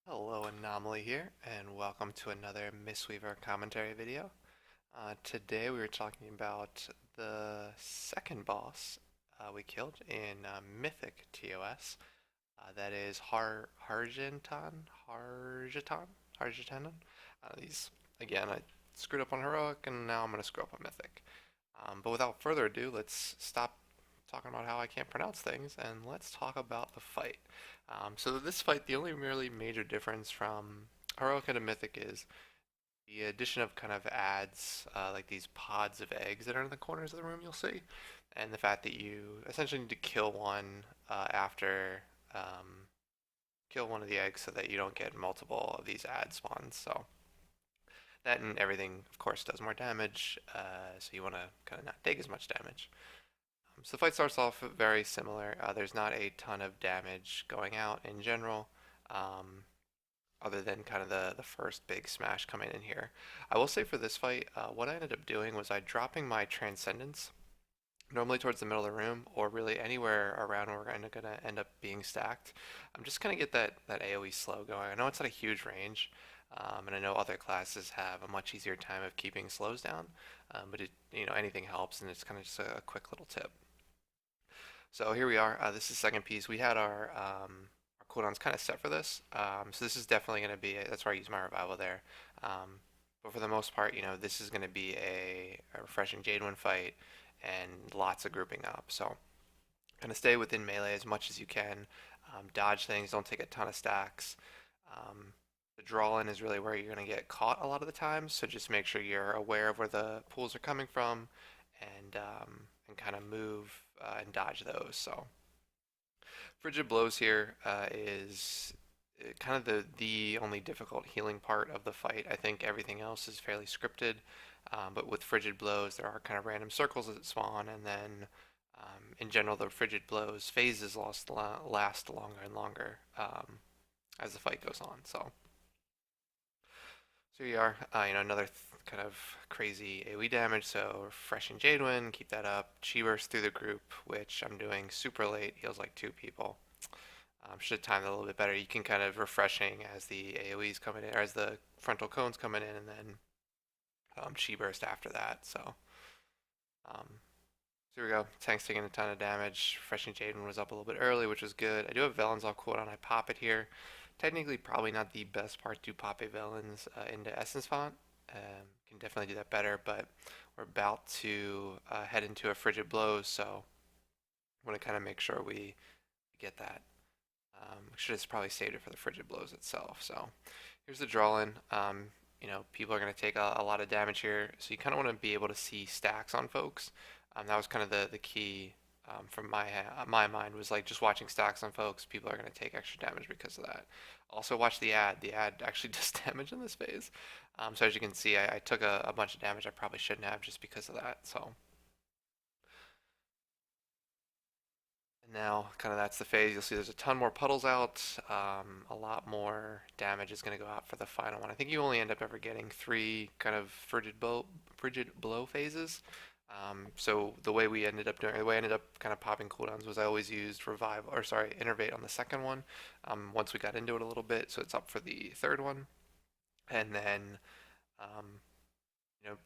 Hello, Anomaly here, and welcome to another Mistweaver commentary video. Today we were talking about the second boss we killed in Mythic TOS. That is Harjatan. These again, I screwed up on Heroic, and now I'm going to screw up on Mythic. But without further ado, let's stop talking about how I can't pronounce things and let's talk about the fight. So this fight, the only really major difference from Heroica to Mythic is the addition of kind of adds like these pods of eggs that are in the corners of the room you'll see, and the fact that you essentially need to kill one after kill one of the eggs so that you don't get multiple of these ad spawns. So that and everything, of course, does more damage, so you want to kind of not take as much damage. So the fight starts off very similar. There's not a ton of damage going out in general, um, other than kind of the first big smash coming in here. I will say for this fight, what I ended up doing was I dropping my Transcendence, normally towards the middle of the room, or really anywhere around where we're going to end up being stacked. I'm just going to get that AoE slow going. I know it's not a huge range, and I know other classes have a much easier time of keeping slows down, but anything helps, and it's kind of just a quick little tip. So here we are. This is the second piece. We had our cooldowns kind of set for this. So this is definitely going to be, that's where I use my revival there. But for the most part, this is going to be a refreshing Jade fight and lots of grouping up. So kind of stay within melee as much as you can. Dodge things, don't take a ton of stacks. The draw in is really where you're going to get caught a lot of the times. So just make sure you're aware of where the pools are coming from and kind of move and dodge those. So frigid blows here is kind of the only difficult healing part of the fight. I think everything else is fairly scripted, but with frigid blows there are kind of random circles that spawn, and then in general the frigid blows phases last longer and longer as the fight goes on. So you are, another kind of crazy AoE damage, so refreshing Jadewind, keep that up. Chi burst through the group, which I'm doing super late, heals like two people. Should have timed that a little bit better. You can kind of refreshing as the AoEs coming in, or as the frontal cones coming in, and then Chi burst after that. Um, so here we go. Tank's taking a ton of damage. Refreshing Jaden was up a little bit early, which was good. I do have Velen's off cooldown. I pop it here. Technically, probably not the best part to pop a Velen's into Essence Font. Can definitely do that better, but we're about to head into a Frigid Blows, so I want to kind of make sure we get that. I should have probably saved it for the Frigid Blows itself. So here's the draw in. People are going to take a lot of damage here, so you kind of want to be able to see stacks on folks. That was kind of the key from my mind, was like just watching stacks on folks. People are going to take extra damage because of that. Also watch the ad. The ad actually does damage in this phase. So as you can see, I took a bunch of damage I probably shouldn't have just because of that. So and now kind of that's the phase. You'll see there's a ton more puddles out. A lot more damage is going to go out for the final one. I think you only end up ever getting three kind of frigid blow phases. So the way I ended up kind of popping cooldowns was I always used revive, or sorry, innervate on the second one. Once we got into it a little bit, so it's up for the third one, and then um,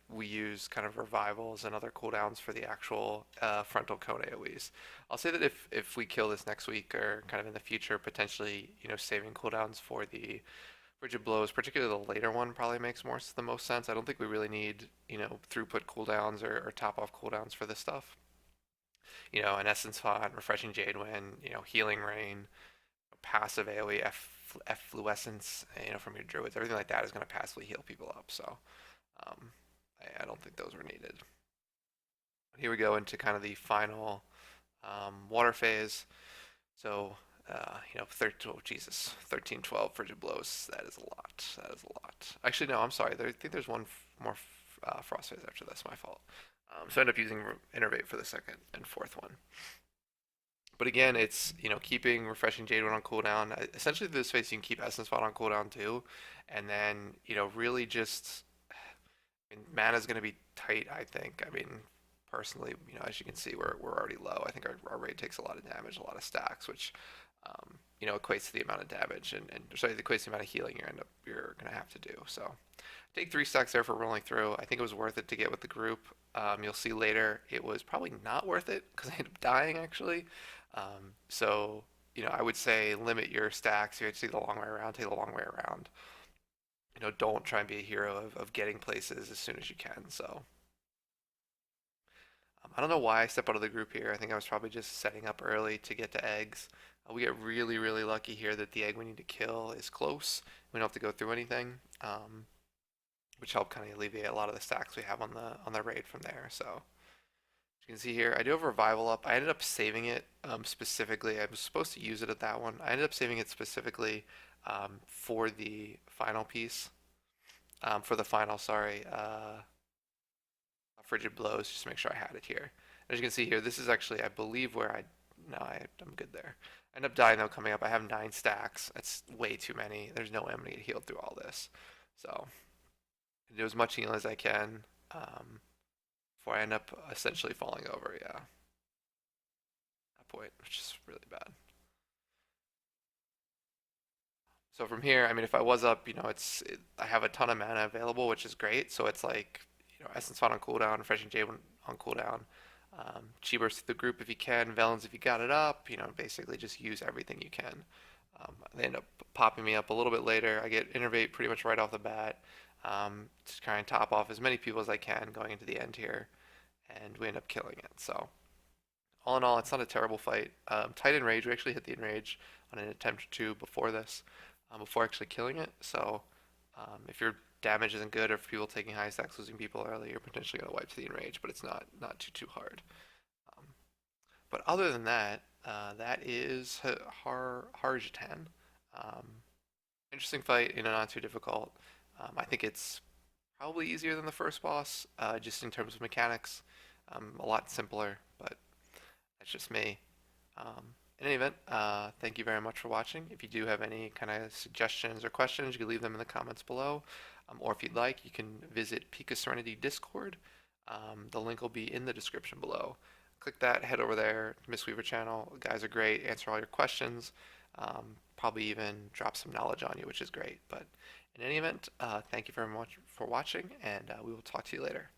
we use kind of revivals and other cooldowns for the actual frontal cone AoEs. I'll say that if we kill this next week or kind of in the future, potentially saving cooldowns for the Frigid Blows, particularly the later one, probably makes the most sense. I don't think we really need, throughput cooldowns or top off cooldowns for this stuff. An Essence Font, Refreshing Jadewind, Healing Rain, passive AoE, Effluescence, from your Druids, everything like that is going to passively heal people up. So um, I don't think those were needed. Here we go into kind of the final water phase. So 13, oh, Jesus, 13, 12 frigid blows. That is a lot. That is a lot. Actually, no, I'm sorry. I think there's one more frost phase after this. My fault. So I end up using innervate for the second and fourth one. But again, it's keeping refreshing Jade on cooldown. Essentially, this phase you can keep Essence Font on cooldown too, and then really just mana's going to be tight. I think. I mean, personally, as you can see, we're already low. I think our raid takes a lot of damage, a lot of stacks, which equates to the amount of damage and sorry, it equates to the amount of healing you're gonna have to do. So take 3 stacks there for rolling through. I think it was worth it to get with the group. You'll see later it was probably not worth it because I ended up dying actually. So I would say limit your stacks. You have to take the long way around. Take the long way around. Don't try and be a hero of getting places as soon as you can. So I don't know why I stepped out of the group here. I think I was probably just setting up early to get to eggs. We get really, really lucky here that the egg we need to kill is close. We don't have to go through anything, which helped kind of alleviate a lot of the stacks we have on the raid from there. So as you can see here, I do have revival up. I ended up saving it specifically. I was supposed to use it at that one. I ended up saving it specifically for the final piece. For the final, sorry, frigid blows, just to make sure I had it here. As you can see here, this is actually, I believe, where I'm good there. I end up dying though coming up. I have 9 stacks. That's way too many. There's no way I'm gonna get healed through all this. So I do as much healing as I can before I end up essentially falling over. Yeah, that point, which is really bad. So from here, I mean, if I was up, I have a ton of mana available, which is great. So it's like, Essence Font on cooldown, Refreshing Jade on cooldown, Chi Burst through the group if you can, Velens if you got it up. Basically just use everything you can. They end up popping me up a little bit later. I get Innervate pretty much right off the bat. To try and top off as many people as I can going into the end here, and we end up killing it. So all in all, it's not a terrible fight. Tight Enrage, we actually hit the Enrage on an attempt or two before this, before actually killing it. So if your damage isn't good, or if people taking high stacks losing people early, you're potentially going to wipe to the Enrage, but it's not too hard. Um, but other than that, that is Harjatan. Um, Interesting fight, not too difficult. I think it's probably easier than the first boss, just in terms of mechanics. A lot simpler, but that's just me. In any event, thank you very much for watching. If you do have any kind of suggestions or questions, you can leave them in the comments below. Or if you'd like, you can visit Pika Serenity Discord. The link will be in the description below. Click that, head over there, Mistweaver channel. The guys are great, answer all your questions. Probably even drop some knowledge on you, which is great. But in any event, thank you very much for watching, and we will talk to you later.